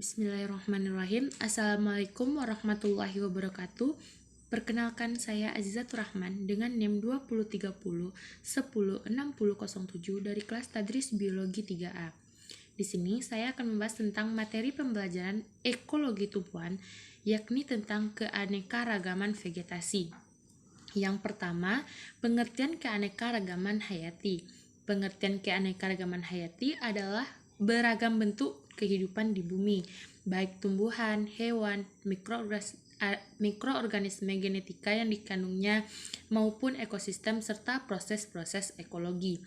Bismillahirrahmanirrahim. Assalamualaikum warahmatullahi wabarakatuh. Perkenalkan, saya Azizatur Rahman dengan NIM 2030 106007 dari kelas Tadris Biologi 3A. Di sini saya akan membahas tentang materi pembelajaran ekologi tumbuhan, yakni tentang keanekaragaman vegetasi. Yang pertama, pengertian keanekaragaman hayati. Pengertian keanekaragaman hayati adalah beragam bentuk kehidupan di bumi, baik tumbuhan, hewan, mikroorganisme genetika yang dikandungnya, maupun ekosistem serta proses-proses ekologi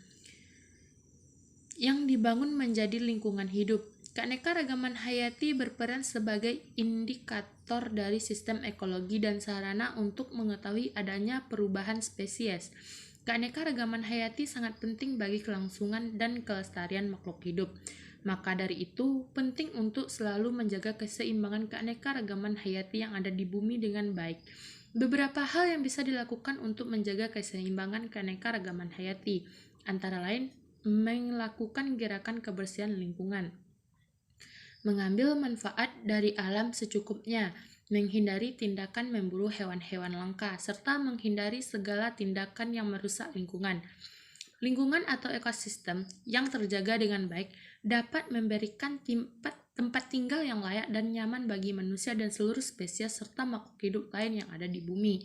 yang dibangun menjadi lingkungan hidup. Keanekaragaman hayati berperan sebagai indikator dari sistem ekologi dan sarana untuk mengetahui adanya perubahan spesies. Keanekaragaman hayati sangat penting bagi kelangsungan dan kelestarian makhluk hidup. Maka dari itu, penting untuk selalu menjaga keseimbangan keanekaragaman hayati yang ada di bumi dengan baik. Beberapa hal yang bisa dilakukan untuk menjaga keseimbangan keanekaragaman hayati, antara lain melakukan gerakan kebersihan lingkungan, mengambil manfaat dari alam secukupnya, menghindari tindakan memburu hewan-hewan langka, serta menghindari segala tindakan yang merusak lingkungan. Lingkungan atau ekosistem yang terjaga dengan baik dapat memberikan tempat tinggal yang layak dan nyaman bagi manusia dan seluruh spesies serta makhluk hidup lain yang ada di bumi.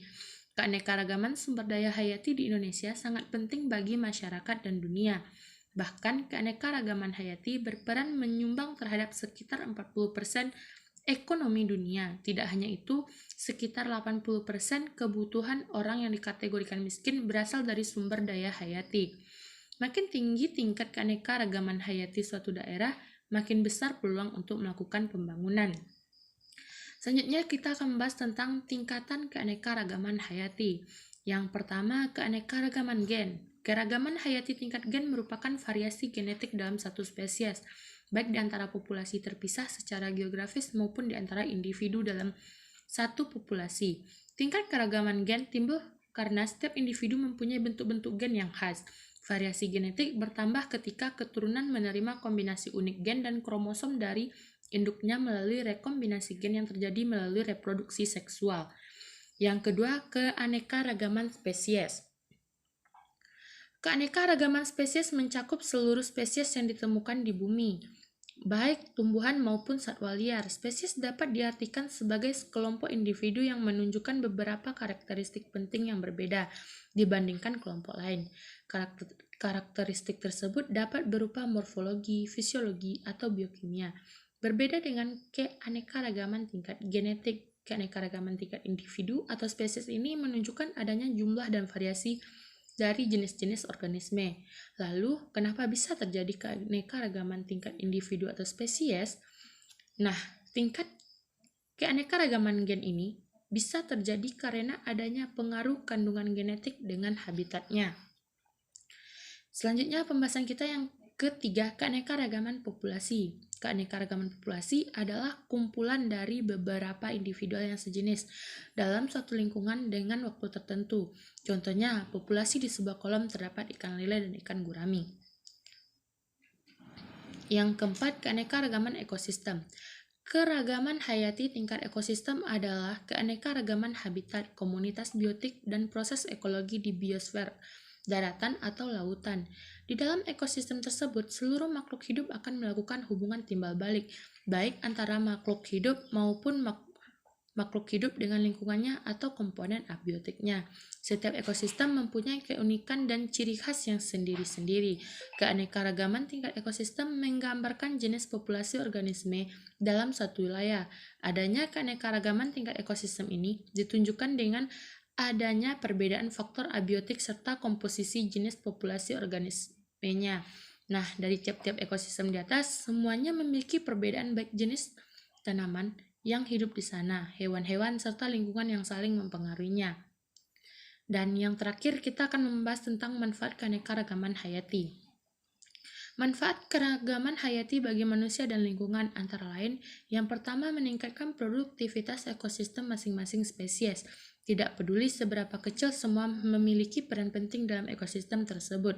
Keanekaragaman sumber daya hayati di Indonesia sangat penting bagi masyarakat dan dunia. Bahkan keanekaragaman hayati berperan menyumbang terhadap sekitar 40% ekonomi dunia. Tidak hanya itu, sekitar 80% kebutuhan orang yang dikategorikan miskin berasal dari sumber daya hayati. Makin tinggi tingkat keanekaragaman hayati suatu daerah, makin besar peluang untuk melakukan pembangunan. Selanjutnya kita akan membahas tentang tingkatan keanekaragaman hayati. Yang pertama, keanekaragaman gen. Keragaman hayati tingkat gen merupakan variasi genetik dalam satu spesies, baik di antara populasi terpisah secara geografis maupun di antara individu dalam satu populasi. Tingkat keragaman gen timbul karena setiap individu mempunyai bentuk-bentuk gen yang khas. Variasi genetik bertambah ketika keturunan menerima kombinasi unik gen dan kromosom dari induknya melalui rekombinasi gen yang terjadi melalui reproduksi seksual. Yang kedua, keanekaragaman spesies. Keanekaragaman spesies mencakup seluruh spesies yang ditemukan di bumi, baik tumbuhan maupun satwa liar. Spesies dapat diartikan sebagai sekelompok individu yang menunjukkan beberapa karakteristik penting yang berbeda dibandingkan kelompok lain. Karakteristik tersebut dapat berupa morfologi, fisiologi, atau biokimia. Berbeda dengan keanekaragaman tingkat genetik, keanekaragaman tingkat individu atau spesies ini menunjukkan adanya jumlah dan variasi dari jenis-jenis organisme. Lalu, kenapa bisa terjadi keanekaragaman tingkat individu atau spesies? Nah, tingkat keanekaragaman gen ini bisa terjadi karena adanya pengaruh kandungan genetik dengan habitatnya. Selanjutnya, pembahasan kita yang ketiga, keanekaragaman populasi. Keanekaragaman populasi adalah kumpulan dari beberapa individu yang sejenis dalam suatu lingkungan dengan waktu tertentu. Contohnya, populasi di sebuah kolam terdapat ikan lele dan ikan gurami. Yang keempat, keanekaragaman ekosistem. Keragaman hayati tingkat ekosistem adalah keanekaragaman habitat, komunitas biotik, dan proses ekologi di biosfer, daratan atau lautan. Di dalam ekosistem tersebut, seluruh makhluk hidup akan melakukan hubungan timbal balik, baik antara makhluk hidup maupun makhluk hidup dengan lingkungannya atau komponen abiotiknya. Setiap ekosistem mempunyai keunikan dan ciri khas yang sendiri-sendiri. Keanekaragaman tingkat ekosistem menggambarkan jenis populasi organisme dalam suatu wilayah. Adanya keanekaragaman tingkat ekosistem ini ditunjukkan dengan adanya perbedaan faktor abiotik serta komposisi jenis populasi organismenya. Nah, dari tiap-tiap ekosistem di atas, semuanya memiliki perbedaan baik jenis tanaman yang hidup di sana, hewan-hewan, serta lingkungan yang saling mempengaruhinya. Dan yang terakhir, kita akan membahas tentang manfaat keanekaragaman hayati. Manfaat keragaman hayati bagi manusia dan lingkungan antara lain, yang pertama meningkatkan produktivitas ekosistem masing-masing spesies. Tidak peduli seberapa kecil, semua memiliki peran penting dalam ekosistem tersebut.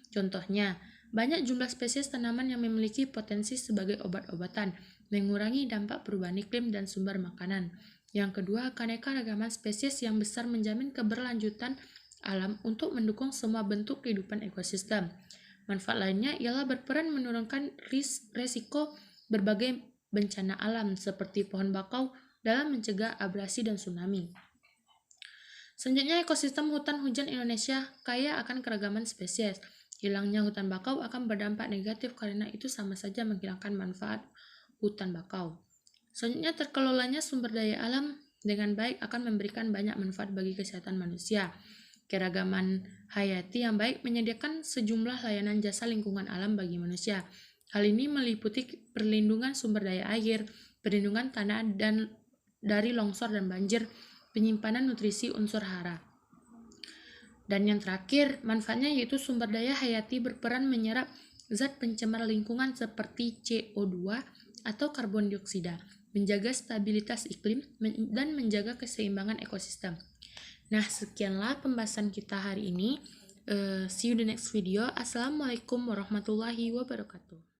Contohnya, banyak jumlah spesies tanaman yang memiliki potensi sebagai obat-obatan, mengurangi dampak perubahan iklim dan sumber makanan. Yang kedua, keanekaragaman spesies yang besar menjamin keberlanjutan alam untuk mendukung semua bentuk kehidupan ekosistem. Manfaat lainnya ialah berperan menurunkan resiko berbagai bencana alam seperti pohon bakau dalam mencegah abrasi dan tsunami. Selanjutnya, ekosistem hutan hujan Indonesia kaya akan keragaman spesies. Hilangnya hutan bakau akan berdampak negatif karena itu sama saja menghilangkan manfaat hutan bakau. Selanjutnya, terkelolanya sumber daya alam dengan baik akan memberikan banyak manfaat bagi kesehatan manusia. Keragaman hayati yang baik menyediakan sejumlah layanan jasa lingkungan alam bagi manusia. Hal ini meliputi perlindungan sumber daya air, perlindungan tanah dan dari longsor dan banjir, penyimpanan nutrisi unsur hara. Dan yang terakhir, manfaatnya yaitu sumber daya hayati berperan menyerap zat pencemar lingkungan seperti CO2 atau karbon dioksida, menjaga stabilitas iklim, dan menjaga keseimbangan ekosistem. Nah, sekianlah pembahasan kita hari ini. See you the next video. Assalamualaikum warahmatullahi wabarakatuh.